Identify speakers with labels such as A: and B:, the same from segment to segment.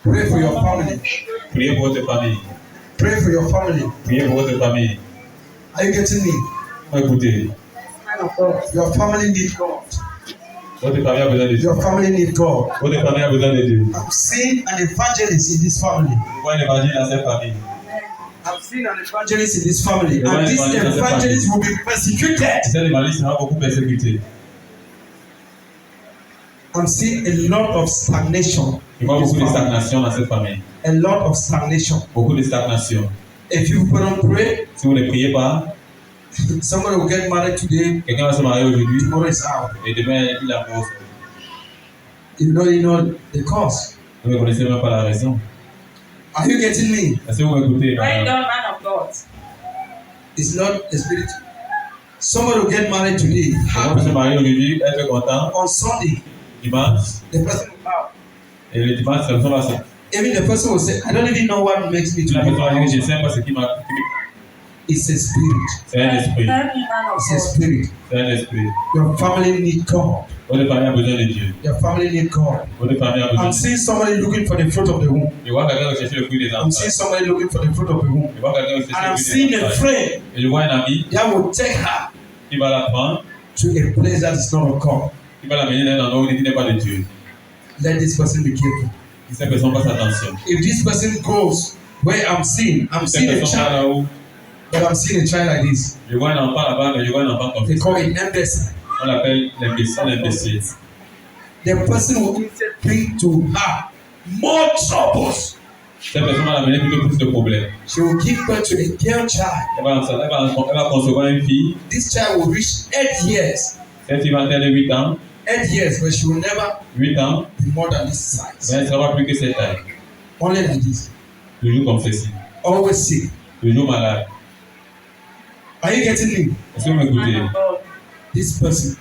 A: Pray for your family.
B: Priez pour votre famille.
A: Pray for your family.
B: Priez pour votre famille.
A: Are you getting me?
B: Écoutez,
A: Your family needs God.
B: votre famille a besoin de Dieu.
A: Your family needs God.
B: Votre famille a besoin de Dieu.
A: I'm seeing an evangelist in this family.
B: Je vois un évangile dans cette famille.
A: I've seen an evangelist in this family. And this evangelist will be persecuted.
B: Cet évangile sera beaucoup persécuté.
A: I'm seeing a lot of stagnation.
B: Je vois beaucoup de stagnation dans cette famille.
A: A lot of stagnation.
B: Beaucoup de stagnation.
A: If you don't pray,
B: Si vous ne priez pas,
A: somebody will get married today.
B: quelqu'un va se marier aujourd'hui
A: Tomorrow is out.
B: et demain il a mort.
A: You know the cause.
B: Vous ne connaissez même pas la raison.
A: Are you getting me?
B: Est-ce que vous m'écoutez?
C: Well done, man of God.
A: It's not a spirit. Somebody will get married today.
B: Quelqu'un va se marier aujourd'hui, être content.
A: On Sunday,
B: Dimanche,
A: the person will bow.
B: et le dimanche, la personne va se.
A: Even the person will say, I don't even know what makes me to
B: La
A: be
B: personne va dire, je ne
A: married.
B: sais pas ce qui m'a.
A: It's a spirit.
B: C'est un esprit.
C: Tell me, man of
A: It's a
C: God.
A: spirit.
B: C'est un esprit.
A: Your family need God.
B: Votre famille a besoin de Dieu.
A: Your family need God.
B: Votre famille a besoin
A: I'm
B: de Dieu.
A: seeing somebody looking for the fruit of the womb.
B: Je vois quelqu'un rechercher le fruit des
A: I'm seeing
B: enfants.
A: somebody looking for the fruit of the womb.
B: Je vois quelqu'un rechercher
A: And I'm
B: le
A: seeing
B: fruit des
A: a
B: enfants.
A: friend
B: Et je vois un ami
A: that will take her
B: qui va la prendre,
A: to a place that is not of God.
B: qui va l'amener dans un endroit qui n'est pas de Dieu.
A: Let this person be careful.
B: Et cette personne fasse attention.
A: If this person goes where I'm seeing
B: Cette
A: a
B: personne va
A: child,
B: là où
A: but I'm seeing a child like this.
B: je vois un enfant là-bas, mais je vois un enfant comme
A: They
B: ça.
A: call it imbecile.
B: On l'appelle l'imbécile.
A: The person will instead bring to her more troubles.
B: Cette personne va l'amener plutôt plus de problèmes.
A: She will give birth to a girl child.
B: Elle va concevoir une fille.
A: This child will reach 8 years.
B: Cette fille va atteindre 8 ans.
A: 8 years, but she will never
B: 8 ans,
A: be more than this size.
B: mais elle ne sera pas plus que cette taille.
A: Only like this.
B: Toujours comme ceci.
A: Always sick.
B: Toujours malade.
A: Are you getting me?
B: Est-ce que vous
C: Man
B: m'écoutez?
C: of God.
A: This person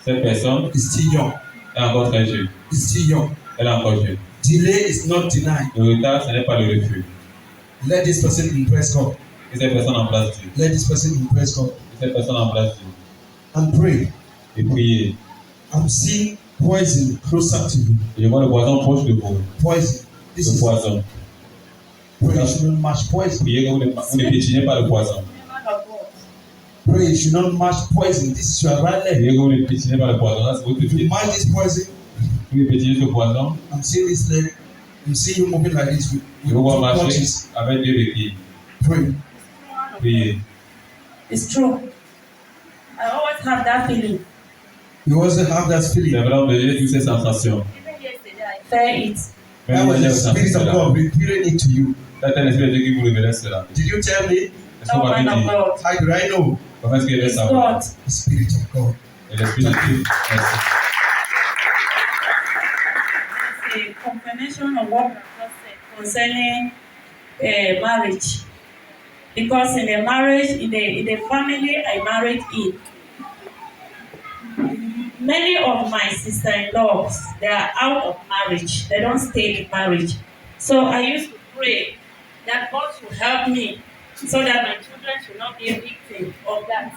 B: Cette personne
A: is still young.
B: est encore très jeune.
A: Is still young.
B: Elle est encore jeune.
A: Delay is not denied.
B: Le retard, ce n'est pas le refus.
A: Let this person impress God.
B: Que cette personne embrasse Dieu.
A: Let this person impress God.
B: Que cette personne embrasse Dieu.
A: And pray.
B: Et prier.
A: I'm seeing poison closer to you.
B: Et je vois le poison proche de vous.
A: Poison. This
B: Le
A: is
B: poison.
A: pray. You should not match poison.
B: Priez que vous ne piétinez pas le poison.
C: Man of God.
A: Pray. You should not match poison. This is your right leg.
B: Priez que vous ne piétinez pas le poison. Là, c'est votre
A: If you
B: pied.
A: match this poison,
B: Vous ne piétinez ce poison.
A: I'm seeing this leg. I'm seeing you moving like this with
B: Je vous vois
A: two
B: marcher
A: punches.
B: avec Dieu de pied.
A: Pray.
B: Priez.
C: It's true. I always have that feeling.
A: You also have that
B: C'est
A: feeling.
B: vrai, on peut toutes ces sensations.
C: Even yesterday, I felt it.
B: Même
A: That was
B: hier,
A: the
B: vous sentez
A: spirit of
B: cela.
A: God revealing it to you.
B: C'est un esprit de Dieu qui vous révèle cela.
A: Did you tell me?
B: Est-ce qu'on
C: No,
B: va
C: man of
B: dire?
C: God.
A: How do I know?
B: Comment est-ce qu'il va
C: It's
B: savoir?
C: God.
A: The spirit of God.
B: Et l'esprit de Dieu. Merci.
C: It's a confirmation of what God said concerning marriage. Because in the marriage, in the family I married in, many of my sister-in-laws, they are out of marriage. They don't stay in marriage. So I used to pray that God should help me so that my children should not be a victim of that.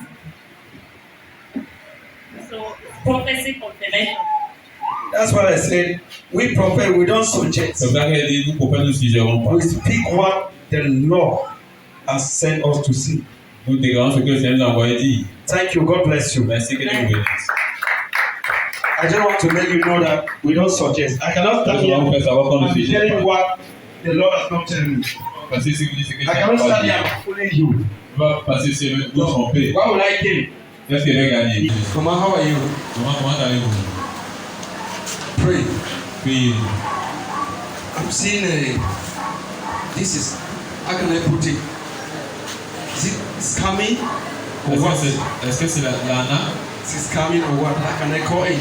C: So prophecy confirmation.
A: That's what I said. We prophet, we don't suggest.
B: C'est pour ça qu'il dit, nous prophètes, nous ne suggérons pas.
A: We speak what the Lord has sent us to see.
B: Nous déclarons ce que le Seigneur nous a envoyé dire.
A: Thank you. God bless you.
B: Merci que Dieu vous bénisse.
A: I just want to let you know that we don't suggest. I cannot stand
B: Je vais vous
A: here
B: faire savoir qu'on ne
A: and
B: suggère
A: tell you
B: pas.
A: what the Lord has not told me.
B: Parce que si vous dites ce que
A: I
B: je
A: cannot
B: n'ai
A: stand
B: pas
A: here
B: dit,
A: and follow you.
B: parce que c'est vous tromper.
A: Why would I gain?
B: Qu'est-ce qu'il va gagner?
A: Mama, how are you?
B: Comment allez-vous?
A: Pray.
B: Priez.
A: I'm seeing this is, how can I put it? Is it coming? Or what?
B: Est-ce que c'est l'ANA?
A: Is it coming or what? How can I call it?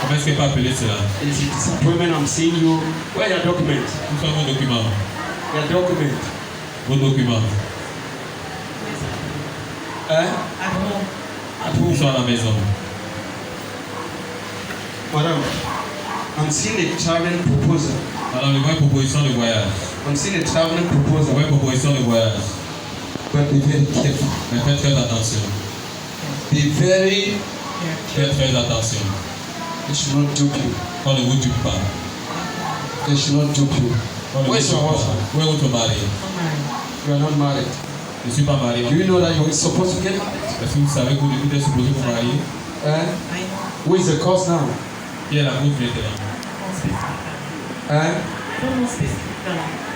B: Comment est-ce qu'il peut appeler cela?
A: Is it disappointment? I'm seeing you. Where are your documents?
B: Où sont vos documents?
A: Your document.
B: Vos documents.
A: At home. At
B: Ils
A: home.
B: sont à la maison.
A: Madam, I'm seeing a traveling proposal.
B: Alors, je vois une proposition de voyage.
A: I'm seeing a traveling
B: Je
A: proposal.
B: vois une proposition de voyage.
A: But be very careful.
B: Mais faites très attention.
A: Be very
B: Faites très attention.
A: They should not dupe you.
B: Qu'on ne vous dupe pas.
A: They should not dupe you. Where's your husband?
B: Where want to marry?
A: You are not married.
B: Je suis pas marié.
A: Do you know that you're supposed to get married?
B: Est-ce que vous savez que vous êtes supposé vous marier?
A: Who is the cause now?
B: Qui est la cause maintenant?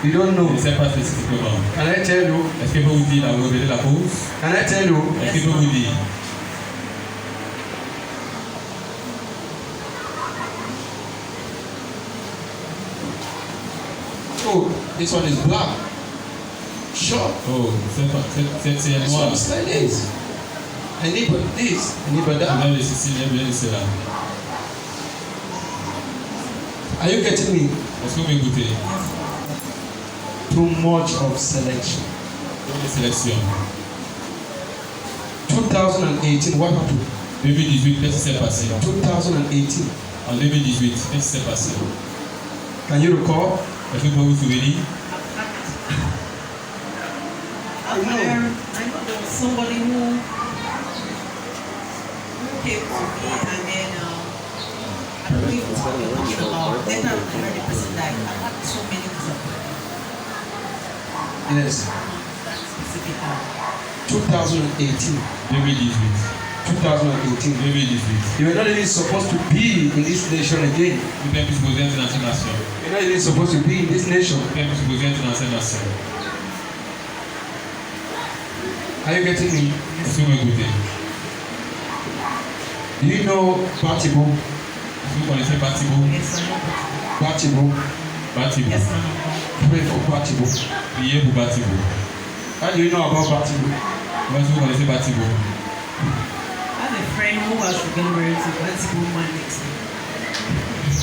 A: You don't know.
B: Je ne sais pas spécifiquement.
A: Can I tell you?
B: Est-ce que je peux vous dire vous révéler la cause?
A: Can I tell you?
B: Est-ce que je peux vous dire?
A: Oh, this one is black. Sure.
B: Oh, c'est
A: This
B: noir.
A: one is like this. I need but this. I need but
B: Il
A: that.
B: vient de ceci, il vient de cela.
A: Are you getting me?
B: Est-ce que vous m'écoutez?
A: Too much of selection.
B: Une sélection.
A: 2018, what happened?
B: 2018, qu'est-ce qui s'est passé?
A: 2018.
B: En 2018, qu'est-ce qui s'est passé?
A: Can you recall?
B: Est-ce que vous pouvez vous souvenir?
D: I know there was somebody who came to me and then I don't know if it's what we're talking about. Later I heard the person died. I had so many disappointments.
A: Yes.
D: That specific time.
A: 2018.
B: 2018.
A: 2018.
B: 2018.
A: You were not even supposed to be in this nation again.
B: Vous êtes supposé être dans cette nation.
A: You're not even supposed to be in this nation.
B: Vous êtes supposé être dans cette nation.
A: Are you getting me?
B: Est-ce que vous m'écoutez?
A: Do you know Batibo?
B: Est-ce que vous connaissez Batibo?
D: Yes, I know.
A: Batibo.
B: Batibo.
D: Yes, I know.
A: Pray for Batibo.
B: Priez pour Batibo.
A: How do you know about Batibo?
B: Est-ce que vous connaissez Batibo?
D: I have a friend who was getting married to Batibo man next day.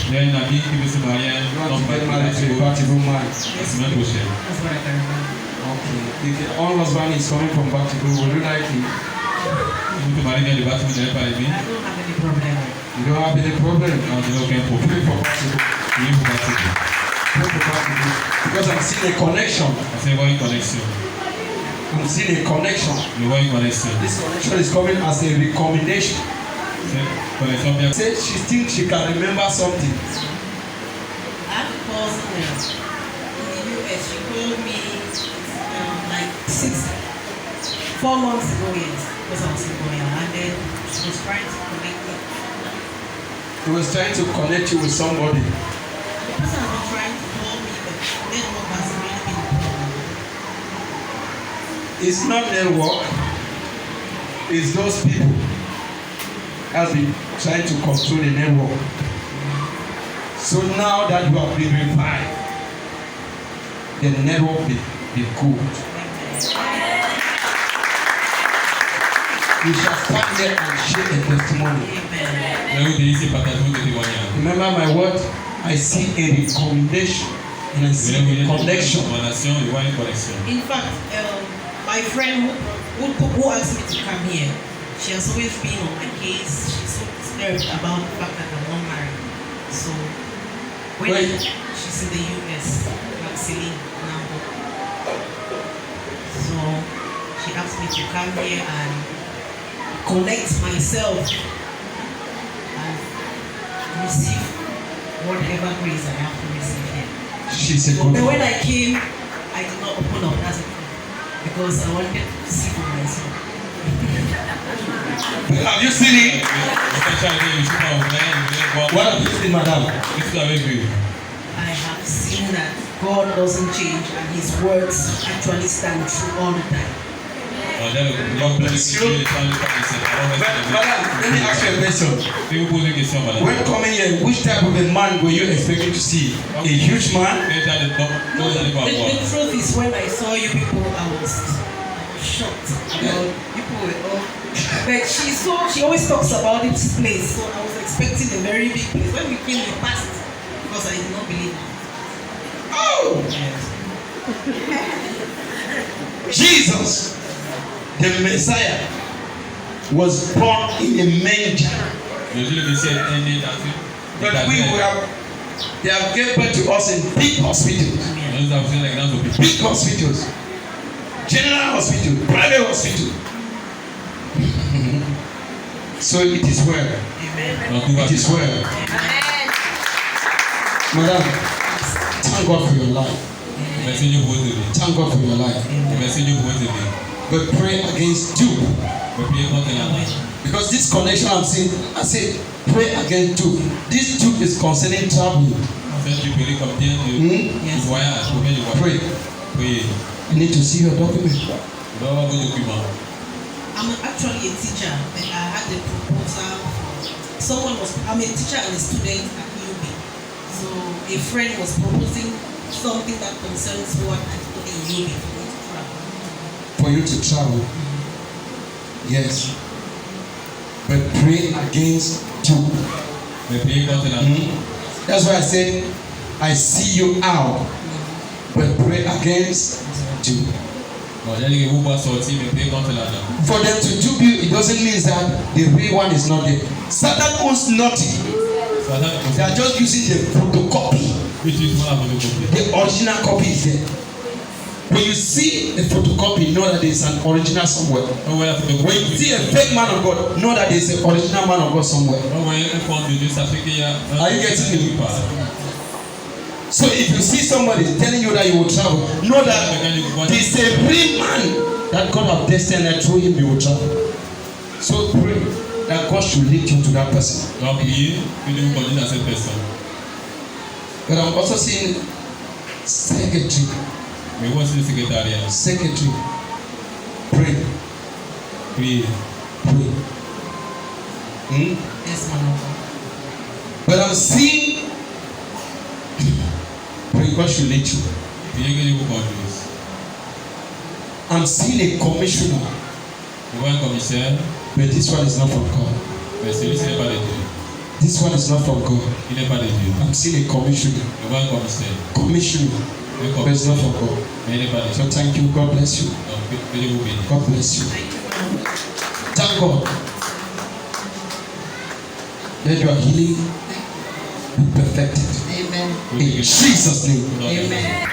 B: Il y a une amie qui veut se marier à
A: You
B: un
A: want
B: homme
A: to get married to a Batibo man.
B: la semaine prochaine.
D: That's what I can remember.
A: Okay. If your own husband is coming from Batibo, would you like it?
B: Vous te mariez bien de Batibo, vous n'avez pas aimé?
D: I don't have any problem.
A: You don't have any problem.
B: Non, je n'ai aucun problème.
A: Pray for Batibo.
B: Priez pour Batibo.
A: Pray for Batibo. Because I'm seeing a connection.
B: Parce qu'il y a une connexion.
A: I'm seeing a connection.
B: Je vois une connexion.
A: This connection is coming as a recombination.
B: Cette connexion bien.
A: Say she thinks she can remember something.
D: I have a cousin in the US. She told me like 4 months ago, yes, because I was in Goya, and then she was trying to connect me.
A: He was trying to connect you with somebody.
D: The person has been trying to call me, but network has really been a problem.
A: It's not network. It's those people has been trying to control the network. So now that you have been revived, the network will be good. You shall stand there and share a testimony.
B: Je vais vous dire ici partager votre témoignage.
A: Remember my word? I see a recommendation and I
B: Je
A: see
B: vais vous dire
A: a
B: une
A: connection.
B: recommandation, je vois une connexion.
D: In fact, my friend who asked me to come here, she has always been on my case. She's so disturbed about the fact that I'm not married. So,
A: Wait.
D: she's in the US, like Celine now. So, she asked me to come here and connect myself and receive whatever grace I have to receive here.
A: She's a
D: So,
A: good
D: but when
A: one.
D: I came, I did not open up. That's it. Because I wanted to see for myself.
A: Have you seen it?
B: Spécialité, je suis pas au vrai, je vais voir.
A: What have you seen, madame?
B: Qu'est-ce que vous avez vu?
D: I have seen that God doesn't change and His words actually stand true all the time.
B: God
A: bless you. Madam, let me ask you a question.
B: Je vais vous poser une question, madame.
A: When coming here, which type of a man were you expecting to see? A huge man?
B: Quel genre de homme vous allez voir?
D: The truth is, when I saw you people, I was shocked about people were all. But she always talks about this place, so I was expecting a very big place. When we came, we passed because I did not believe it.
A: Oh! Jesus, the Messiah, was born in a manger.
B: Jésus le Messie est né dans une.
A: But they have given birth to us in big hospitals.
B: Nous avons fait les grands hôpitaux.
A: Big hospitals. General hospital, private hospital. So it is well.
D: Amen.
B: Donc tout va
A: It is
B: bien.
A: well.
D: Amen.
A: Madam, Thank God for your life.
B: Merci Dieu pour votre vie.
A: Thank God for your life.
B: Merci Dieu pour votre vie.
A: But pray against Duke.
B: Mais priez contre la main.
A: Because this connection I'm seeing, I say, pray against Duke. This Duke is concerning traveling.
B: Faites du péri comme bien du voyage, pour bien du voyage.
A: Pray.
B: Priez.
A: I need to see your document.
B: Vous devez avoir vos documents.
D: I'm actually a teacher, and I had a proposal. I'm a teacher and a student at UB. So a friend was proposing something that concerns what I study in UB
A: For you to travel. Yes. But pray against Duke.
B: Mais priez contre la main.
A: That's why I said, I see you out. But pray against Duke.
B: Bon, j'ai dit que vous pouvez sortir, mais priez contre la main.
A: For them to dupe you, it doesn't mean that the real one is not there. Satan owns nothing. They are just using the photocopy.
B: Utilisez la photocopie.
A: The original copy is there. When you see a photocopy, know that there is an original somewhere.
B: On voit la
A: When
B: photocopie.
A: you see a fake man of God, know that there is an original man of God somewhere.
B: On voit un forme de Dieu, ça fait qu'il y a un.
A: Are you getting me? So if you see somebody telling you that you will travel, know that there is a real man that God have destined and through him you will travel. So pray that God should lead you to that person.
B: Donc priez que Dieu vous conduise à cette personne.
A: But I'm also seeing secretary.
B: Mais voici le secrétariat.
A: Secretary. Pray.
B: Priez.
A: Pray.
D: Yes, man of God.
A: But I'm seeing pray God should lead you.
B: Priez que Dieu vous conduise.
A: I'm seeing a commissioner.
B: Je vois un commissaire,
A: But this one is not from God.
B: mais celui-ci n'est pas de Dieu.
A: This one is not from God.
B: Il n'est pas de Dieu.
A: I'm seeing a commissioner.
B: Je vois un commissaire.
A: Commissioner.
B: Un
A: But it's not
B: commissaire,
A: from God.
B: mais il n'est pas de
A: So
B: Dieu.
A: thank you. God bless you.
B: Donc que Dieu vous bénisse.
A: God bless you.
D: Thank you, man of God.
A: Thank God. Let your healing be perfected.
D: Amen.
A: In Jesus' name.
D: Amen.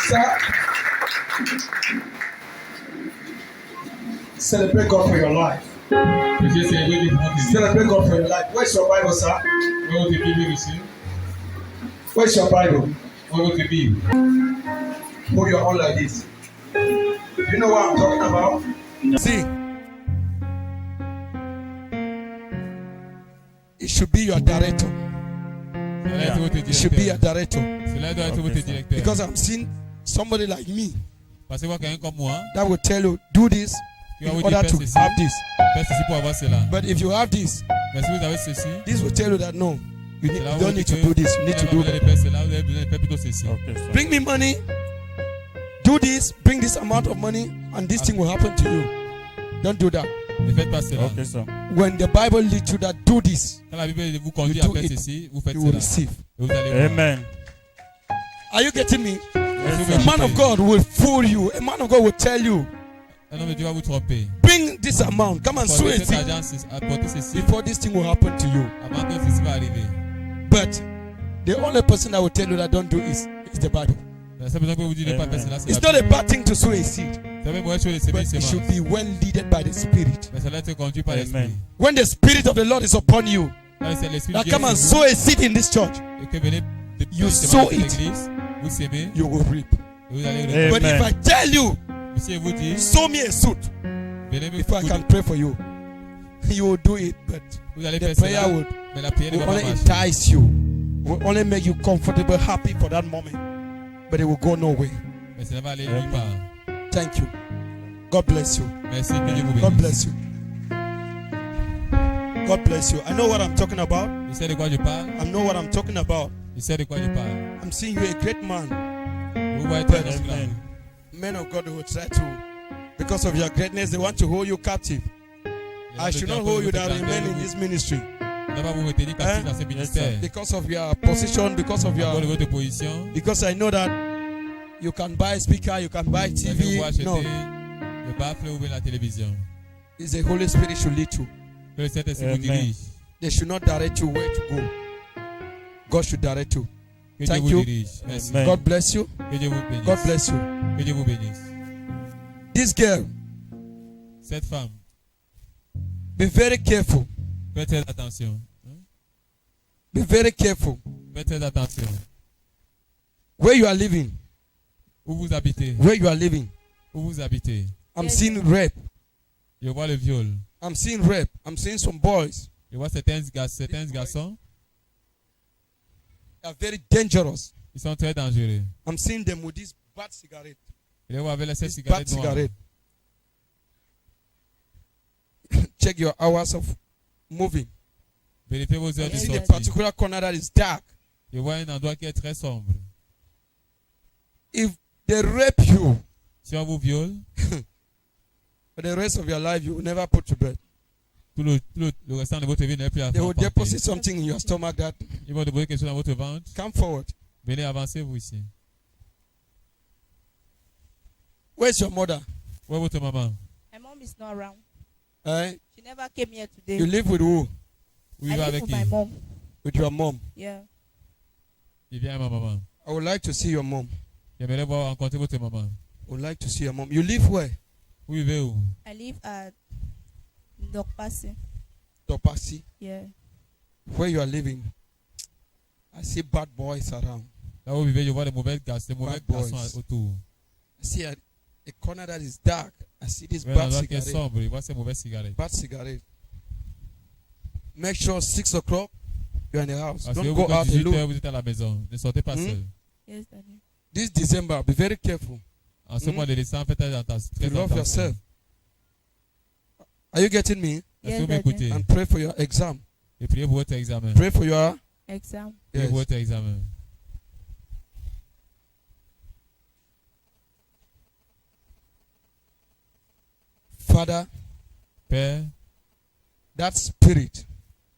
A: Sir, celebrate God for your life.
B: Monsieur, c'est Dieu qui vous bénisse.
A: Celebrate God for your life. Where's your Bible, sir?
B: Où est votre Bible, monsieur?
A: Where's your Bible?
B: Où est votre Bible?
A: Hold your own like this. You know what I'm talking about? See, it should be your director.
B: Cela est votre
A: It should be your
B: directeur.
A: director.
B: Cela doit être votre directeur.
A: Because I'm seeing somebody like me
B: Parce que moi, quelqu'un comme moi,
A: that will tell you, do this
B: qui
A: in
B: va vous
A: order
B: dire
A: to
B: faites ceci,
A: have this.
B: faites ceci pour avoir cela.
A: But if you have this,
B: Mais si vous avez ceci,
A: this will tell you that no, you
B: cela
A: don't
B: vous
A: need
B: dit
A: to
B: que
A: do this. You
B: vous
A: need to
B: n'avez
A: do
B: pas besoin
A: that.
B: de faire cela, vous avez besoin de faire plutôt ceci.
A: Bring me money. Do this. Bring this amount of money, and this thing will happen to you. Don't do that.
B: Ne faites pas cela.
A: When the Bible leads you that do this,
B: Quand la Bible vous conduit
A: You
B: à
A: do
B: faire
A: it,
B: ceci, vous faites
A: you will
B: cela.
A: receive.
B: Et vous allez voir.
E: Amen.
A: Are you getting me?
B: Est-ce que
A: A
B: vous
A: man of
B: écoutez?
A: God will fool you. A man of God will tell you,
B: Un homme de Dieu va vous tromper.
A: bring this amount. Come and sow
B: Apportez
A: it
B: cet argent, apportez ceci,
A: before this thing will happen to you.
B: avant que ceci va arriver.
A: But the only person that will tell you that don't do is the Bible.
B: La seule personne que vous dites de ne pas faire cela, c'est
A: It's
B: la
A: not
B: Bible.
A: a bad thing to sow a seed,
B: C'est même chose de semer
A: but
B: une
A: it should
B: semence.
A: be well leaded by the Spirit.
B: Mais cela être conduit par
E: Amen.
B: l'Esprit.
A: When the Spirit of the Lord is upon you,
B: Là, c'est l'Esprit
A: now
B: de Dieu
A: come and
B: sur
A: sow a seed in this church.
B: vous, et que venez de
A: You
B: semer
A: sow
B: dans cette
A: it.
B: église, vous semez,
A: You will reap.
B: et vous allez
E: Amen.
A: But if I tell you,
B: Si vous dit,
A: sow me a suit
B: venez me
A: before I can pray for you, you will do it. But
B: vous allez
A: the
B: faire
A: prayer
B: cela,
A: will
B: mais la prière ne va pas
A: only
B: marcher.
A: entice you, will only make you comfortable, happy for that moment, but it will go nowhere.
B: Mais cela va aller nulle part.
A: Thank you. God bless you.
B: Merci, que Dieu vous
A: God
B: bénisse.
A: bless you. God bless you. I know what I'm talking about.
B: Je sais de quoi je parle.
A: I know what I'm talking about.
B: Je sais de quoi je parle.
A: I'm seeing you a great man.
B: Vous voyez être un homme grand.
E: Amen.
A: Men of God who try to, because of your greatness, they want to hold you captive. I should not hold you down. Remain in this ministry.
B: Ne va vous retenir captif dans ce ministère.
A: Because of your position, because of
B: À cause de
A: your,
B: votre position,
A: because I know that you can buy speaker, you can buy
B: vous pouvez
A: TV.
B: acheter
A: No,
B: le baffle ou bien la télévision.
A: it's the Holy Spirit should lead you.
B: Que le Saint-Esprit vous
E: Amen.
B: dirige.
A: They should not direct you where to go. God should direct you.
B: Que Dieu
A: Thank
B: vous
A: you.
B: dirige. Merci.
E: Amen.
A: God bless you.
B: Que Dieu vous bénisse.
A: God bless you.
B: Que Dieu vous bénisse.
A: This girl,
B: Cette femme,
A: be very careful.
B: faites très attention.
A: Be very careful.
B: Faites très attention.
A: Where you are living.
B: Où vous habitez?
A: Where you are living.
B: Où vous habitez?
A: I'm seeing rape.
B: Je vois le viol.
A: I'm seeing rape. I'm seeing some boys.
B: Je vois certains garçons.
A: They are very dangerous.
B: Ils sont très dangereux.
A: I'm seeing them with this bad cigarette.
B: Je les vois avec ces
A: This
B: cigarettes
A: bad
B: noires.
A: cigarette. Check your hours of moving.
B: Vérifiez vos heures
A: You
B: de
A: see the
B: sortie.
A: particular corner that is dark.
B: Je vois un endroit qui est très sombre.
A: If they rape you,
B: Si on vous viole,
A: for the rest of your life, you will never put to bed.
B: tout le restant de votre vie n'est plus à
A: They will
B: faire.
A: deposit something in your stomach that
B: Ils vont déposer quelque chose dans votre ventre.
A: come forward.
B: Venez, avancez-vous ici.
A: Where's your mother?
B: Où est votre maman?
E: My mom is not around.
A: Eh?
E: She never came here today.
A: You live with who?
B: Vous
E: I
B: vivez
E: live
B: avec
E: with
B: qui?
E: my mom.
A: With your mom.
E: Yeah.
B: Il vient avec ma maman.
A: I would like to see your mom.
B: J'aimerais voir rencontrer votre maman.
A: I would like to see your mom. You live where?
B: Vous vivez où?
E: I live at Dokpasi.
A: Topasi.
E: Yeah.
A: Where you are living. I see bad boys around.
B: Là où vous vivez, je vois des mauvais garçons
A: Bad boys.
B: autour.
A: I see a corner that is dark. I see this
B: Un
A: bad
B: endroit qui est
A: cigarette.
B: sombre, je vois ces mauvaises cigarettes.
A: Bad cigarette. Make sure 6 o'clock you're in the house.
B: Parce que
A: Don't
B: vous,
A: go out
B: 18h,
A: alone.
B: vous êtes à la maison. Ne sortez pas seul.
E: Yes, Daddy.
A: This December, be very careful.
B: En ce mois de décembre, faites très
A: You love
B: attention.
A: yourself. Are you getting me?
B: Est-ce que
E: Yes,
B: vous
E: Daddy.
B: m'écoutez?
A: And pray for your exam.
B: Et priez pour votre examen.
A: Pray for your
E: Exam.
B: Priez pour
A: yes.
B: votre examen.
A: Father.
B: Père,
A: That spirit,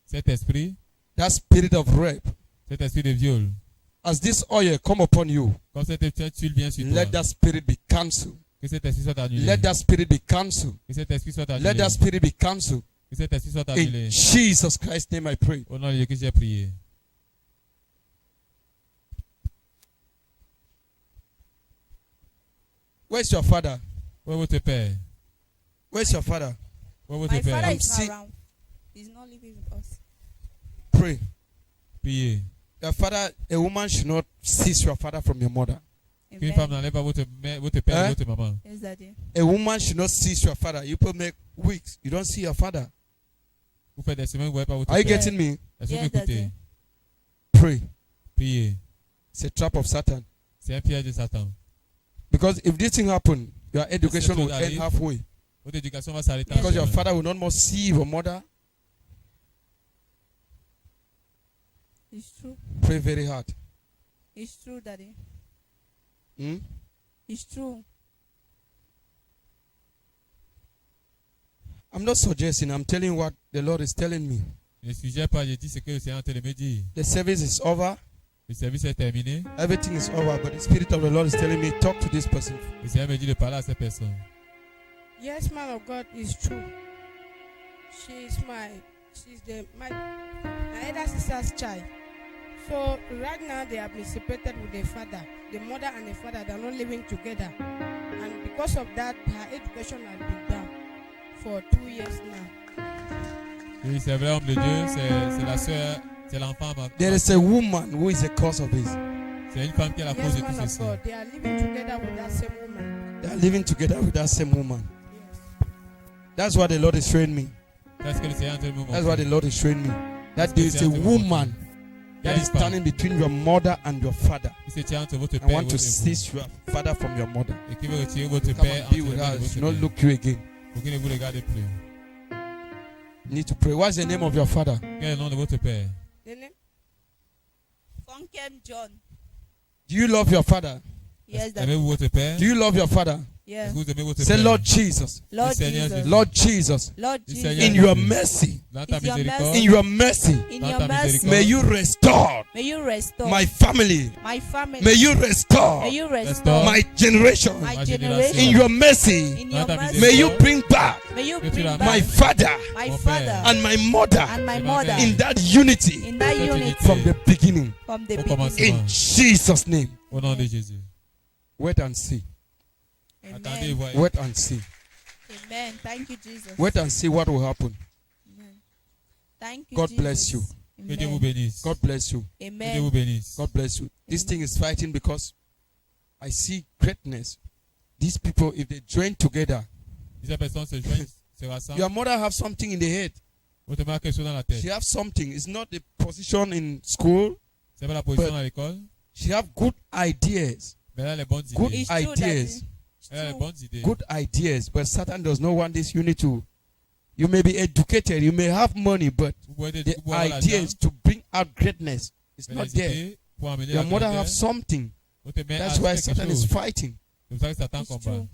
B: cet esprit
A: of rape,
B: cet esprit de viol,
A: as this oil come upon you,
B: comme cette huile vient sur
A: let
B: toi,
A: that spirit be cancelled.
B: que cet esprit soit annulé.
A: Let that spirit be cancelled.
B: Que cet esprit soit
A: Let
B: annulé.
A: that spirit be cancelled.
B: Que cet esprit soit
A: In
B: annulé.
A: Jesus Christ's name I pray.
B: Au nom de Dieu que j'ai prié.
A: Where's your father?
B: Où est votre père?
A: Where's your father?
B: Où est votre
E: My father
B: père?
E: is
A: see-
E: not around. He's not living with us.
A: Pray.
B: Priez.
A: Your father, a woman should not seize your father from your mother.
B: Qu'une femme
E: Amen.
B: n'enlève pas votre père
A: Hein?
B: et votre maman.
E: Yes, Daddy.
A: A woman should not seize your father. You people make weeks. You don't see your father.
B: Vous faites des semaines, vous ne voyez pas votre
A: Are you
B: père.
A: getting me?
B: Est-ce que vous
E: Yes,
B: m'écoutez?
E: Daddy.
A: Pray.
B: Priez.
A: It's a trap of Satan.
B: C'est un piège de Satan.
A: Because if this thing happen, your education will end
B: arrive,
A: halfway.
B: Votre éducation va s'arrêter. en
A: Because your
B: chemin.
A: father will not more see your mother.
E: It's true.
A: Pray very hard.
E: It's true, Daddy.
A: Hmm?
E: It's true.
A: I'm not suggesting. I'm telling you what the Lord is telling me.
B: Je ne suggère pas, je dis ce que le Seigneur est en train de me dire.
A: The service is over.
B: Le service est terminé.
A: Everything is over. But the Spirit of the Lord is telling me, talk to this person.
B: Le Seigneur me dit de parler à cette personne.
F: Yes, man of God, is true. She's my elder sister's child. So right now they have been separated with their father. The mother and the father, they're not living together. And because of that, her education has been down for 2 years now.
B: Oui, c'est vrai, homme de Dieu, c'est la sœur, c'est l'enfant.
A: There is a woman who is the cause of this.
B: C'est une femme qui est la cause
F: Yes,
B: de tout
F: man of
B: ceci.
F: God, they are living together with that same woman.
A: They are living together with that same woman.
F: Yes.
A: That's what the Lord is showing me.
B: C'est ce que le Seigneur est en train de me
A: That's what the
B: montrer.
A: Lord is showing me. That there is a woman that is standing between your mother and your father.
B: Il se tient entre votre
A: I
B: père et
A: want to
B: votre époux.
A: seize your father from your mother.
B: Et qui veut retirer votre
A: Come
B: père
A: and be
B: entre les
A: with
B: mains
A: her.
B: de
A: She
B: votre
A: should not
B: père.
A: look you again.
B: Pour qu'il ne vous regarde plus.
A: You need to pray. What's the name of your father?
B: Quel est le nom de votre père?
F: The name?
E: Funken John.
A: Do you love your father?
E: Yes, Daddy.
B: Aimez-vous votre père?
A: Do you love your father?
E: Yeah.
B: Est-ce que vous aimez votre
A: Say,
B: père?
A: Lord Jesus,
E: Lord
B: Seigneur
E: Jesus.
B: Jésus.
A: Lord Jesus,
E: Lord
B: Du
E: Jesus.
B: Seigneur.
A: in your mercy,
B: Dans ta
E: Is your
B: miséricorde,
A: in your mercy,
E: In
B: Dans
E: your
B: ta
E: mercy,
B: miséricorde.
A: may you restore
E: may you restore
A: my family.
E: my family.
A: May you restore
E: May you restore
B: Restore
A: my generation.
E: my
B: my
E: generation.
A: In your mercy,
E: In
B: Dans
E: your
B: ta
E: mercy.
A: may you
B: miséricorde.
A: bring back
E: May you
B: Que tu
E: bring
B: la
E: back
A: my father
E: my
B: Mon
E: father
B: père.
A: and my mother
E: and my
B: Et ma
E: mother
B: mère.
A: in that unity
E: in that
B: Cette
E: unity
B: unité.
A: from the beginning.
E: from the
B: Au
E: beginning.
B: commencement.
A: In Jesus' name.
B: Au nom de Jésus.
A: Wait and see.
B: Attendez et
E: Amen.
B: voyez.
A: Wait and see.
E: Amen. Thank you, Jesus.
A: Wait and see what will happen.
E: Amen. Thank you,
A: God
E: Jesus.
A: bless you.
B: Que Dieu vous
E: Amen.
B: bénisse.
A: God bless you.
B: Que Dieu vous
E: Amen.
B: bénisse.
A: God bless you. This thing is fighting because I see greatness. These people, if they join together,
B: Ces personnes se joignent, se rassemblent.
A: your mother have something in the head.
B: Vous te mettez quelque chose dans la tête.
A: She have something. It's not the position in school.
B: C'est pas la position
A: But-
B: à l'école.
A: She have good ideas.
B: Mais elle a les bonnes
A: Good
B: idées.
E: It's true that
A: ideas.
E: it's
B: Elle a les
E: true.
B: bonnes idées.
A: Good ideas. But Satan does not want this. You need to. You may be educated. You may have money, but
B: Vous pouvez
A: the
B: avoir l'argent,
A: ideas to bring out greatness is
B: mais
A: not
B: les
A: there.
B: idées pour amener
A: Your
B: la
A: mother
B: grandeur,
A: have something.
B: vous te mettez
A: That's
B: à
A: why
B: faire quelque
A: Satan is
B: chose.
A: fighting.
B: C'est pour ça que Satan
E: It's
B: combat.
E: true.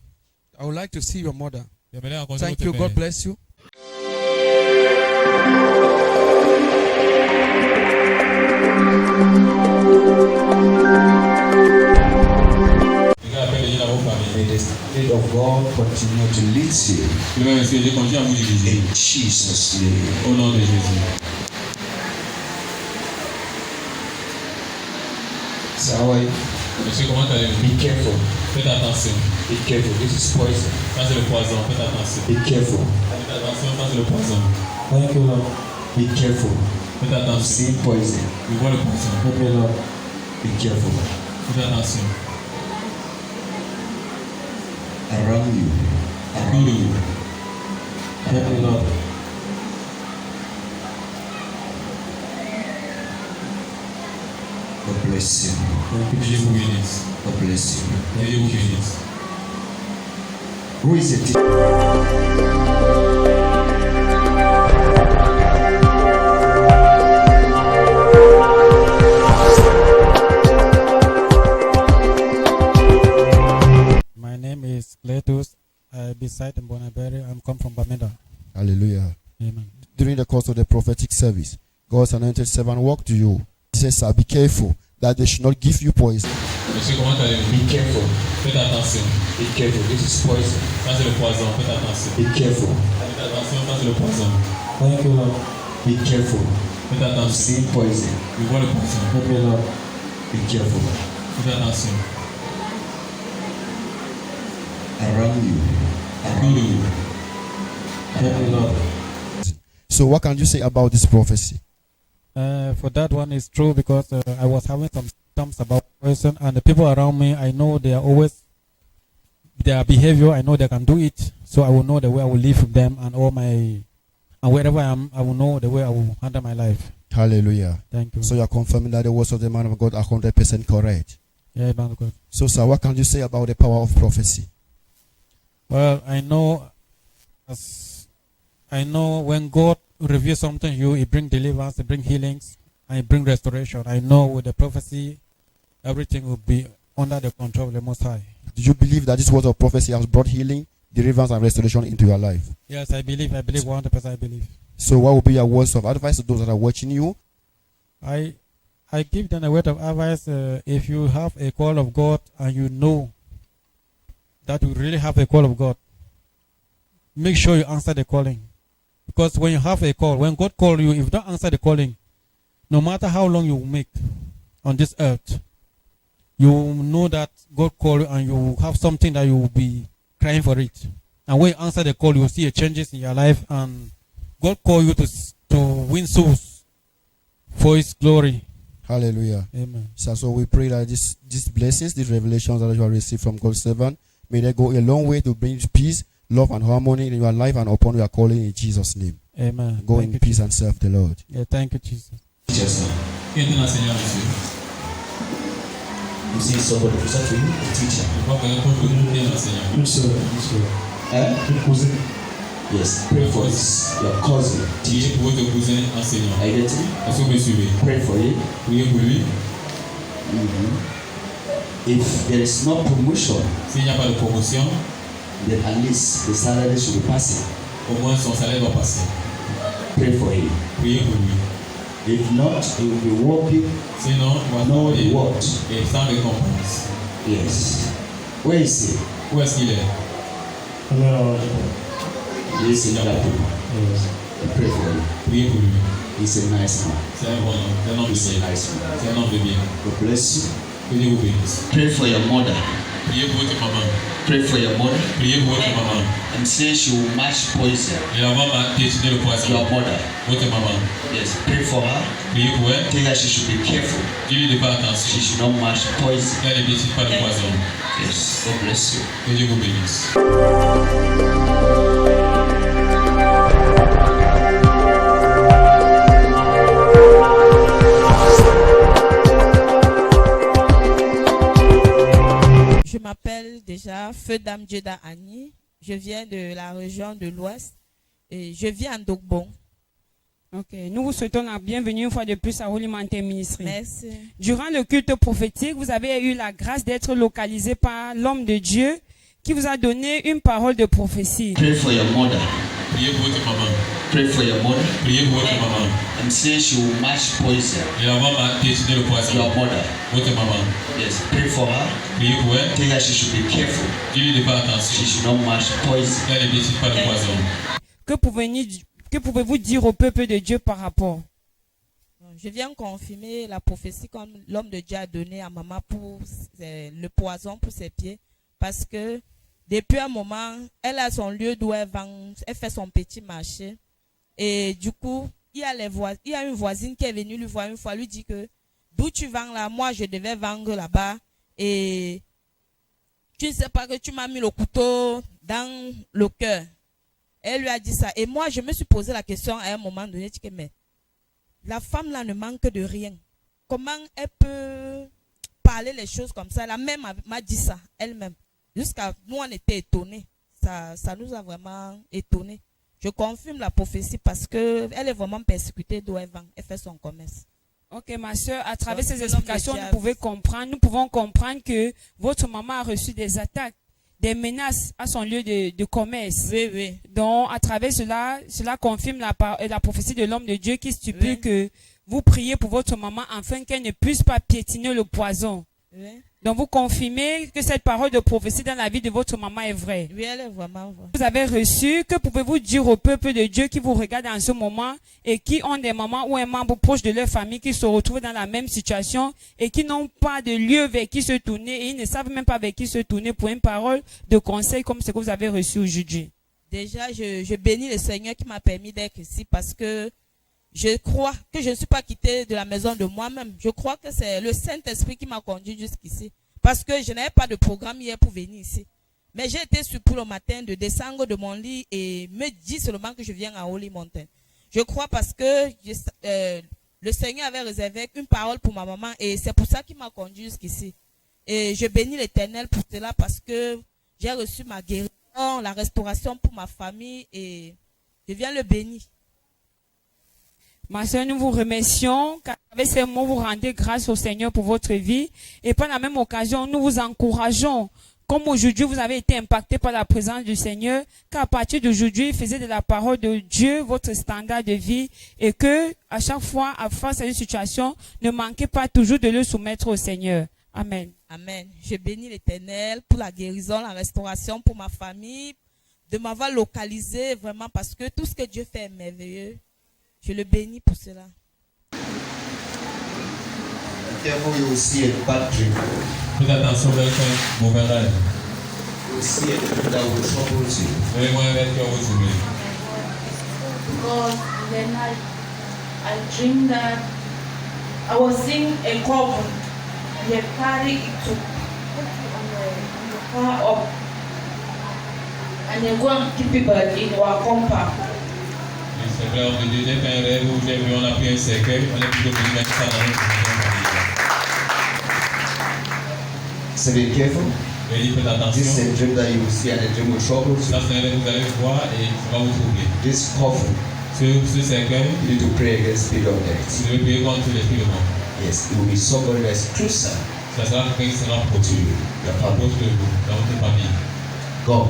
A: I would like to see your mother.
B: J'aimerais rencontrer
A: Thank
B: votre
A: you.
B: mère.
A: God bless you.
B: Regarde, appelle les gens dans vos familles.
G: May the Spirit of God continue to lead you
B: Le même esprit de Dieu continue à vous diriger.
G: in Jesus' name.
B: Au nom de Jésus.
G: So how are you?
B: Monsieur, comment allez-vous?
G: Be careful.
B: Faites attention.
G: Be careful. This is poison.
B: Ça, c'est le poison. Faites attention.
G: Be careful.
B: Faites attention, ça, c'est le poison.
G: Thank you, Lord. Be careful.
B: Faites attention.
G: See poison.
B: Je vois le poison.
G: Help me, Lord. Be careful.
B: Faites attention.
G: Around you.
B: Autour de vous.
G: Help me, Lord. God bless you.
B: Que Dieu vous bénisse.
G: God bless you.
B: Que Dieu vous bénisse.
G: Who is it?
H: My name is Cletus. I beside in Bonaberi. I'm come from Bamenda.
I: Hallelujah.
H: Amen.
I: During the course of the prophetic service, God's anointed servant walked to you. He says, sir, be careful that they should not give you poison.
B: Monsieur, comment allez-vous?
G: Be careful.
B: Faites attention.
G: Be careful. This is poison.
B: Ça, c'est le poison. Faites attention.
G: Be careful.
B: Faites attention, ça, c'est le poison.
G: Thank you, Lord. Be careful.
B: Faites attention.
G: See poison.
B: Je vois le poison.
G: Help me, Lord. Be careful.
B: Faites attention.
G: Around you.
B: Autour de vous.
G: Help me, Lord.
I: So what can you say about this prophecy?
H: For that one is true because I was having some symptoms about poison, and the people around me, I know they are always their behavior. I know they can do it, so I will know the way I will live with them and all my and wherever I am, I will know the way I will handle my life.
I: Hallelujah.
H: Thank you.
I: So you are confirming that the words of the man of God are 100% correct.
H: Yeah, man of God.
I: So sir, what can you say about the power of prophecy?
H: Well, I know when God reveals something to you, He bring deliverance, He bring healings, and He bring restoration. I know with the prophecy, everything will be under the control of the Most High.
I: Do you believe that this word of prophecy has brought healing, deliverance, and restoration into your life?
H: Yes, I believe 100%. I believe.
I: So what will be your words of advice to those that are watching you?
H: I give them a word of advice. If you have a call of God and you know that you really have a call of God, make sure you answer the calling. Because when you have a call, when God calls you, if you don't answer the calling, no matter how long you make on this earth, you know that God called you and you have something that you will be crying for it. And when you answer the call, you will see a changes in your life, and God called you to win souls for His glory.
I: Hallelujah.
H: Amen.
I: So we pray that these blessings, these revelations that you have received from God's servant, may they go a long way to bring peace, love, and harmony in your life and upon your calling in Jesus' name.
H: Amen.
I: Go
H: Thank
I: in
H: you,
I: peace and serve the Lord.
H: Yeah, thank you, Jesus.
G: Teachers now.
B: Qui est un enseignant, monsieur?
G: You see somebody present to you, a teacher.
B: Je vois quelqu'un pour vous qui est un enseignant.
G: Good sir. Good sir. Yes, pray for his, your cousin,
B: Priez
G: teacher.
B: pour votre cousin enseignant.
G: I get it.
B: Est-ce que vous me suivez?
G: Pray for him.
B: Priez pour lui.
G: If there is no promotion,
B: S'il n'y a pas de promotion,
G: then at least the salary should be passing.
B: au moins son salaire va passer.
G: Pray for him.
B: Priez pour lui.
G: If not, he will be working
B: Sinon, il va
G: no
B: travailler
G: reward.
B: et sans récompense.
G: Yes. Where is he?
B: Où est-ce qu'il est?
G: He's in Liverpool. Pray for him.
B: Priez pour lui.
G: He's a nice man.
B: C'est un bon homme. C'est un homme de
G: He's
B: bien.
G: a nice man.
B: C'est un homme de bien.
G: God bless you.
B: Que Dieu vous bénisse.
G: Pray for your mother.
B: Priez pour votre maman.
G: Pray for your mother.
B: Priez pour votre maman.
G: I'm saying she will match poison.
B: Et la maman a piétiné le poison.
G: Your mother.
B: Votre maman.
G: Yes. Pray for her.
B: Priez pour elle.
G: Tell her she should be careful.
B: Dis-lui de faire
G: She
B: attention.
G: should not match poison.
B: Elle ne piétine pas le poison.
G: Yes. God bless you.
B: Que Dieu vous bénisse.
E: Je m'appelle déjà Feu Dame Djeda Annie. Je viens de la région de l'Ouest et je vis en Dogbon.
J: Ok, nous vous souhaitons la bienvenue une fois de plus à Holy Mountain Ministry.
E: Merci.
J: Durant le culte prophétique, vous avez eu la grâce d'être localisé par l'homme de Dieu qui vous a donné une parole de prophétie.
G: Pray for your mother.
B: Priez pour votre maman.
G: Pray for your mother.
B: Priez pour votre maman.
G: I'm saying she will match poison.
B: Et la maman a piétiné le poison.
G: Your mother.
B: Votre maman.
G: Yes. Pray for her.
B: Priez pour elle.
G: Tell her she should be careful.
B: Dis-lui de faire
G: She
B: attention.
G: should not match poison.
B: Elle ne piétine pas le poison.
J: Que pouvez-vous dire au peuple de Dieu par rapport?
E: Je viens confirmer la prophétie comme l'homme de Dieu a donné à maman pour le poison pour ses pieds. Parce que depuis un moment, elle a son lieu d'où elle vend, elle fait son petit marché. Et du coup, il y a une voisine qui est venue lui voir une fois, lui dit que d'où tu vends là, moi je devais vendre là-bas. Et tu ne sais pas que tu m'as mis le couteau dans le cœur. Elle lui a dit ça. Et moi, je me suis posé la question à un moment donné, je dis que mais la femme là ne manque de rien. Comment elle peut parler les choses comme ça? La même m'a dit ça, elle-même. Jusqu'à nous, on était étonnés. Ça nous a vraiment étonnés. Je confirme la prophétie parce qu'elle est vraiment persécutée d'où elle vend. Elle fait son commerce.
J: Ok, ma soeur, à travers
E: Donc,
J: ces explications, nous pouvons comprendre que votre maman a reçu des attaques, des menaces à son lieu de commerce.
E: Oui, oui.
J: Donc, à travers cela confirme la prophétie de l'homme de Dieu qui stipule
E: Oui.
J: que vous priez pour votre maman afin qu'elle ne puisse pas piétiner le poison.
E: Oui.
J: Donc, vous confirmez que cette parole de prophétie dans la vie de votre maman est vraie.
E: Oui, elle est vraiment vraie.
J: Vous avez reçu, que pouvez-vous dire au peuple de Dieu qui vous regarde en ce moment et qui ont des mamans ou un membre proche de leur famille qui se retrouvent dans la même situation et qui n'ont pas de lieu vers qui se tourner et ils ne savent même pas vers qui se tourner pour une parole de conseil comme ce que vous avez reçu aujourd'hui?
E: Déjà, je bénis le Seigneur qui m'a permis d'être ici parce que je crois que je ne suis pas quittée de la maison de moi-même. Je crois que c'est le Saint-Esprit qui m'a conduit jusqu'ici. Parce que je n'avais pas de programme hier pour venir ici. Mais j'ai été surpris le matin de descendre de mon lit et me dire seulement que je viens à Holy Mountain. Je crois parce que le Seigneur avait réservé une parole pour ma maman et c'est pour ça qu'il m'a conduit jusqu'ici. Et je bénis l'Éternel pour cela parce que j'ai reçu ma guérison, la restauration pour ma famille et je viens le bénir.
J: Ma soeur, nous vous remercions qu'avec ces mots, vous rendez grâce au Seigneur pour votre vie. Et par la même occasion, nous vous encourageons. Comme aujourd'hui, vous avez été impacté par la présence du Seigneur, qu'à partir d'aujourd'hui, faisez de la parole de Dieu votre standard de vie et que, à chaque fois, face à une situation, ne manquez pas toujours de le soumettre au Seigneur. Amen.
E: Amen. Je bénis l'Éternel pour la guérison, la restauration pour ma famille, de m'avoir localisé vraiment parce que tout ce que Dieu fait est merveilleux. Je le bénis pour cela.
G: Therefore, you will see a bad dream.
B: Faites attention avec un mauvais rêve.
G: You will see a dream that will trouble you.
B: Voyez-moi avec cœur vous troubler.
C: Because then I dreamed that I was seeing a coffin and they carried it to put it on the car up and they go and keep it in our compound.
B: C'est vrai, on me dit, dès qu'un rêve où j'ai vu, on a pris un cercueil, on est plutôt venu mettre ça dans notre
G: So be careful.
B: Veuillez faites attention.
G: This is a dream that you will see and the dream will trouble you.
B: Ça, c'est un rêve que vous allez voir et ça va vous troubler.
G: This coffin,
B: Ce cercueil,
G: you need to pray against spirit of death.
B: vous devez prier contre l'esprit de mort.
G: Yes, it will be somebody that's closer
B: Ça sera quelqu'un qui sera
G: to
B: proche
G: you, your family.
B: de vous, dans votre famille.
G: God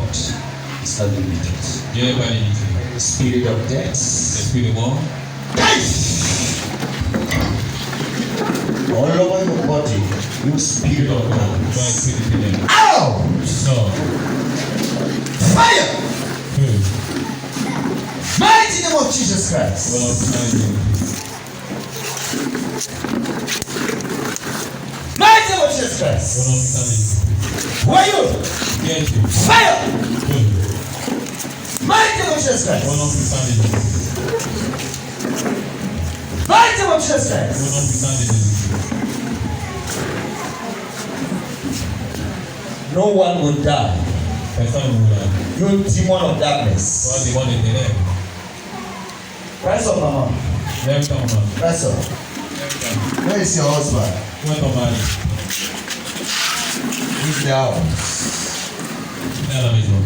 G: is unlimited.
B: Dieu n'est pas limité.
G: The spirit of death,
B: L'esprit de mort,
G: all over your body, you spirit of
B: toi,
G: death.
B: esprit de ténèbres.
G: Out!
B: Sors,
G: Fire!
B: feu,
G: Mighty name of Jesus Christ.
B: voilà,
G: Mighty name of Jesus
B: voilà,
G: Christ.
A: Voyons.
B: Qui es-tu?
A: Fire.
B: Feu.
A: Mighty name of Jesus
B: Au nom
A: Christ.
B: puissant de Jésus.
A: Mighty name of Jesus
B: Au nom
A: Christ.
B: puissant de Jésus.
A: No one will die.
B: Personne ne mourra.
A: You demon of
B: Toi,
A: darkness.
B: démon des ténèbres.
A: Rise up, mama.
B: Lève ton main.
A: Rise up.
B: Lève ton main.
A: Where is your husband?
B: Où est ton mari?
A: He's the house.
B: Il est à la maison.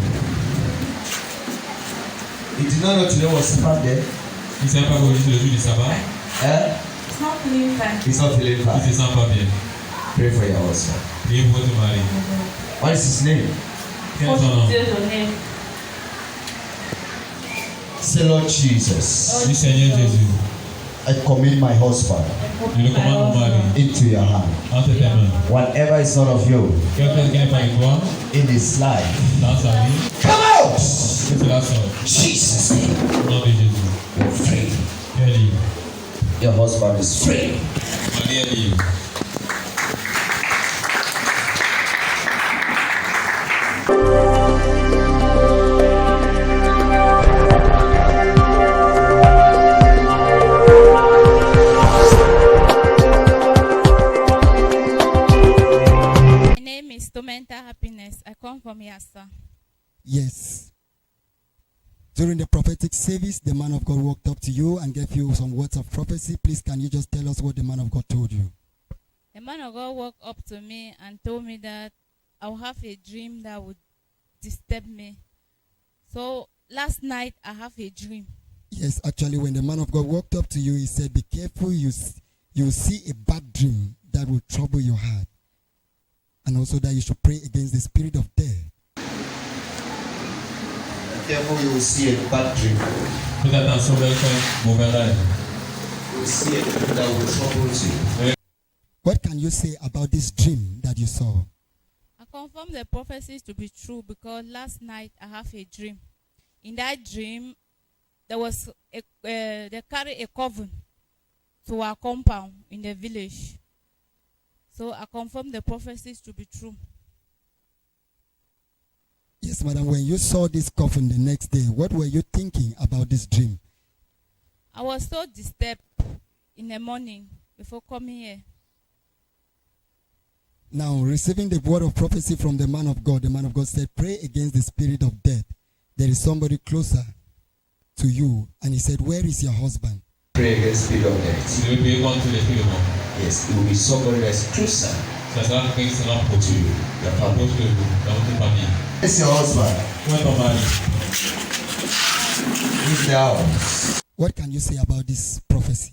A: He did not know today was Sabbath day.
B: Il ne savait pas qu'aujourd'hui c'est le jour du sabbat.
A: Eh?
C: It's not feeling fine.
A: He's not feeling
B: Il ne
A: fine.
B: se sent pas bien.
A: Pray for your husband.
B: Priez pour ton mari.
A: What is his name?
B: Quel est ton nom?
C: Dieu donné.
A: Say, Lord Jesus,
B: Du Seigneur Jésus.
A: I commit my husband
B: Je le commande mon mari.
A: into your hand.
B: Entre tes mains.
A: Whatever is not of you
B: Quelque chose qui n'est pas de toi
A: in his life,
B: dans sa vie,
A: come out!
B: que cela sorte.
A: Jesus' name.
B: Au nom de Jésus.
A: You're free.
B: Tu es libre.
A: Your husband is free.
B: Ton mari est libre.
E: My name is Tomenta Happiness. I come from Yassa.
I: Yes. During the prophetic service, the man of God walked up to you and gave you some words of prophecy. Please, can you just tell us what the man of God told you?
E: The man of God walked up to me and told me that I'll have a dream that would disturb me. So last night I have a dream.
I: Yes, actually, when the man of God walked up to you, he said, be careful, you see a bad dream that will trouble your heart. And also that you should pray against the spirit of death.
A: Therefore, you will see a bad dream.
B: Faites attention avec un mauvais rêve.
A: You will see a dream that will trouble you.
I: What can you say about this dream that you saw?
E: I confirm the prophecies to be true because last night I have a dream. In that dream, there was they carry a coffin to our compound in the village. So I confirm the prophecies to be true.
I: Yes, madam, when you saw this coffin the next day, what were you thinking about this dream?
E: I was so disturbed in the morning before coming here.
I: Now, receiving the word of prophecy from the man of God said, pray against the spirit of death. There is somebody closer to you. And he said, where is your husband?
A: Pray against spirit of death.
B: Je vais prier contre l'esprit de mort.
A: Yes, it will be somebody that's closer
B: Ça sera quelqu'un qui sera proche
A: to
B: de
A: you.
B: vous.
A: Your
B: Proche
A: family.
B: de vous, dans votre famille.
A: It's your husband.
B: Où est ton mari?
A: He's the house.
I: What can you say about this prophecy?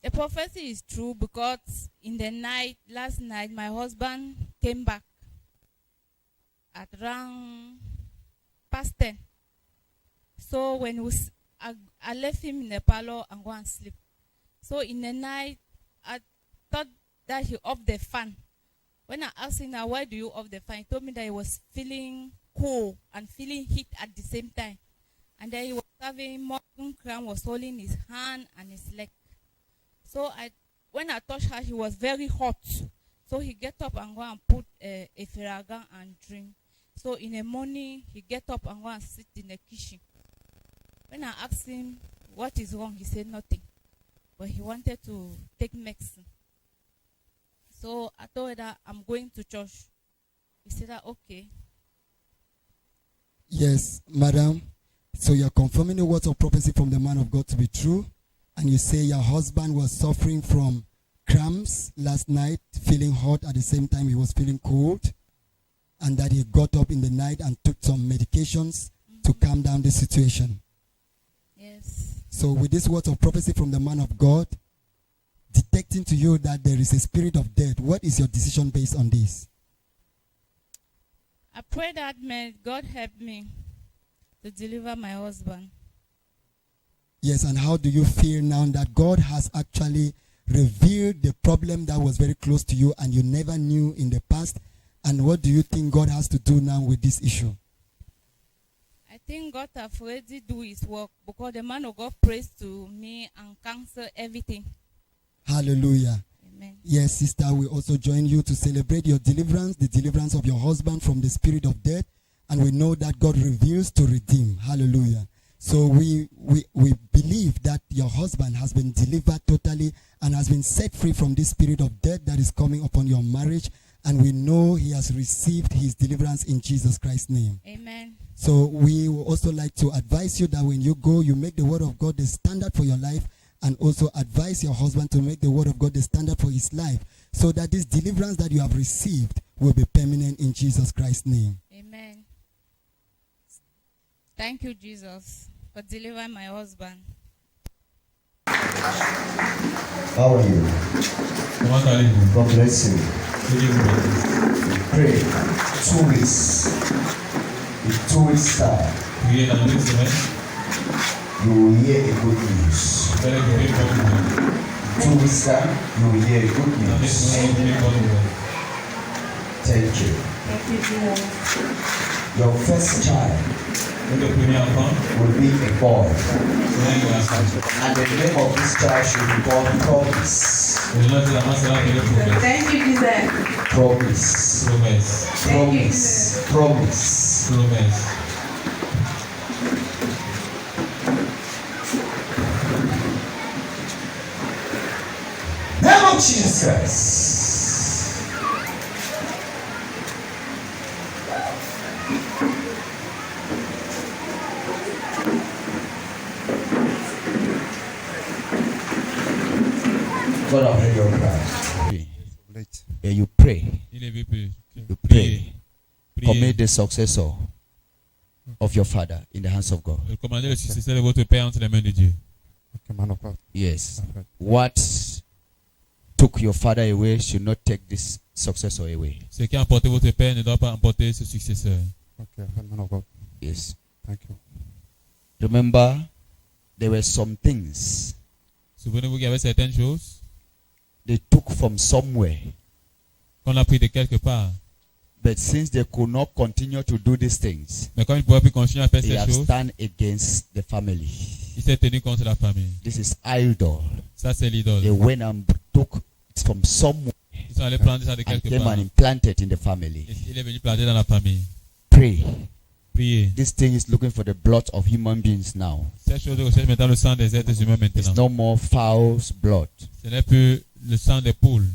E: The prophecy is true because in the night, last night, my husband came back at around past 10. So when I left him in the parlor and go and sleep. So in the night, I thought that he off the fan. When I asked him, now, why do you off the fan? He told me that he was feeling cold and feeling heat at the same time. And then he was having morning cramp, was holding his hand and his leg. So when I touched her, he was very hot. So he get up and go and put a Feragan and drink. So in the morning, he get up and go and sit in the kitchen. When I asked him what is wrong, he said nothing. But he wanted to take medicine. So I told her that I'm going to church. He said that okay.
I: Yes, madam. So you're confirming the words of prophecy from the man of God to be true. And you say your husband was suffering from cramps last night, feeling hot at the same time he was feeling cold. And that he got up in the night and took some medications to calm down the situation.
E: Yes.
I: So with these words of prophecy from the man of God, detecting to you that there is a spirit of death, what is your decision based on this?
E: I pray that may God help me to deliver my husband.
I: Yes, and how do you feel now that God has actually revealed the problem that was very close to you and you never knew in the past? And what do you think God has to do now with this issue?
E: I think God have already do his work because the man of God prays to me and cancel everything.
I: Hallelujah.
E: Amen. Amen.
I: Yes, sister, we also join you to celebrate your deliverance, the deliverance of your husband from the spirit of death. And we know that God reveals to redeem. Hallelujah. So we believe that your husband has been delivered totally and has been set free from this spirit of death that is coming upon your marriage. And we know he has received his deliverance in Jesus Christ's name.
E: Amen.
I: So we would also like to advise you that when you go, you make the word of God the standard for your life, and also advise your husband to make the word of God the standard for his life, so that this deliverance that you have received will be permanent in Jesus Christ's name.
E: Amen. Thank you, Jesus, for delivering my husband.
K: How are you?
B: Comment allez-vous?
K: God bless you.
B: Que Dieu vous bénisse.
K: Pray 2 weeks. In 2 weeks time,
B: Priez dans 2 semaines.
K: you will hear a good news.
B: Vous allez trouver une bonne nouvelle.
K: 2 weeks time, you will hear a good
B: Dans 2
K: news.
B: semaines, vous allez trouver une bonne nouvelle.
K: Thank you.
C: Thank you, Jesus.
K: Your first child
B: Votre premier enfant
K: will be a boy.
B: sera un garçon.
K: And the name of this child should be called Promise.
B: Et le nom de l'enfant sera appelé Prophète.
C: Thank you, Jesus.
K: Promise.
B: Promesse.
C: Thank you,
K: Promise.
C: Jesus.
K: Promise.
B: Promesse.
K: Name of Jesus. God, I heard your cry.
G: Yeah, you pray.
B: Il est plus.
G: You
B: Priez.
G: pray. Commit the successor of your father in the hands of God.
B: Commandez le successeur de votre père entre les mains de Dieu.
G: Yes. What took your father away should not take this successor away.
B: Ce qui a emporté votre père ne doit pas emporter ce successeur.
G: Yes.
H: Thank you.
G: Remember, there were some things
B: Souvenez-vous qu'il y avait certaines choses
G: they took from somewhere,
B: qu'on a pris de quelque part.
G: but since they could not continue to do these things,
B: Mais comme il ne pouvait plus continuer à faire
G: they
B: ces
G: have
B: choses,
G: stand against the family.
B: il s'est tenu contre la famille.
G: This is idol.
B: Ça, c'est l'idole.
G: They went and took it from somewhere
B: Ils sont allés prendre ça de
G: and
B: quelque
G: came
B: part.
G: and implanted in the family.
B: Il est venu planter dans la famille.
G: Pray.
B: Priez.
G: This thing is looking for the blood of human beings now.
B: Cette chose recherche maintenant le sang des êtres humains
G: It's
B: maintenant.
G: no more fowl's blood.
B: Ce n'est plus le sang des poules.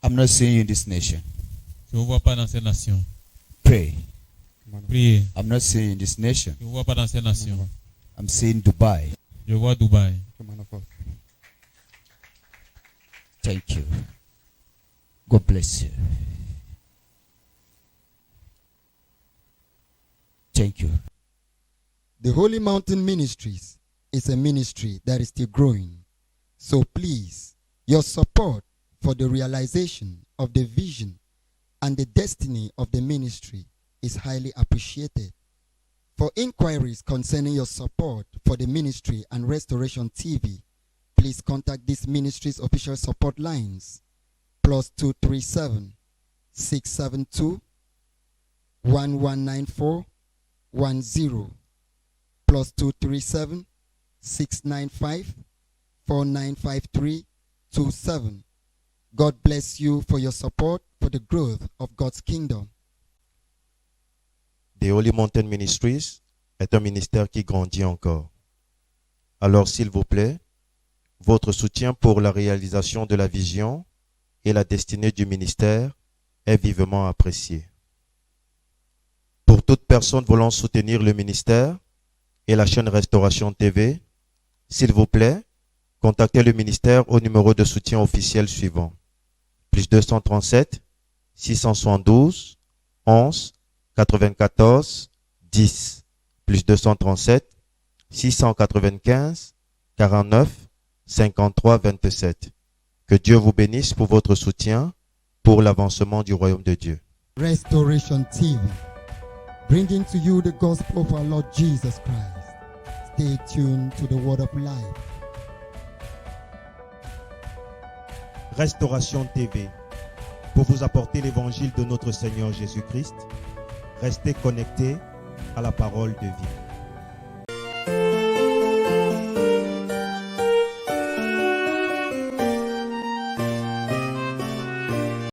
G: I'm not seeing you in this nation.
B: Je ne vous vois pas dans cette nation.
G: Pray.
B: Priez.
G: I'm not seeing you in this nation.
B: Je ne vous vois pas dans cette nation.
G: I'm seeing Dubai.
B: Je vois Dubaï.
G: Thank you. God bless you. Thank you.
I: The Holy Mountain Ministries is a ministry that is still growing. So please, your support for the realization of the vision and the destiny of the ministry is highly appreciated. For inquiries concerning your support for the ministry and Restoration TV, please contact this ministry's official support lines +237 672 1194 10 +237 695 4953 27. God bless you for your support for the growth of God's kingdom.
L: The Holy Mountain Ministries est un ministère qui grandit encore. Alors, s'il vous plaît, votre soutien pour la réalisation de la vision et la destinée du ministère est vivement apprécié. Pour toute personne voulant soutenir le ministère et la chaîne Restauration TV, s'il vous plaît, contactez le ministère au numéro de soutien officiel suivant. +237 672 11 94 10 +237 695 49 53 27. Que Dieu vous bénisse pour votre soutien pour l'avancement du royaume de Dieu.
I: Restoration TV, bringing to you the gospel of our Lord Jesus Christ. Stay tuned to the word of life.
L: Restauration TV, pour vous apporter l'évangile de notre Seigneur Jésus-Christ. Restez connectés à la parole de vie.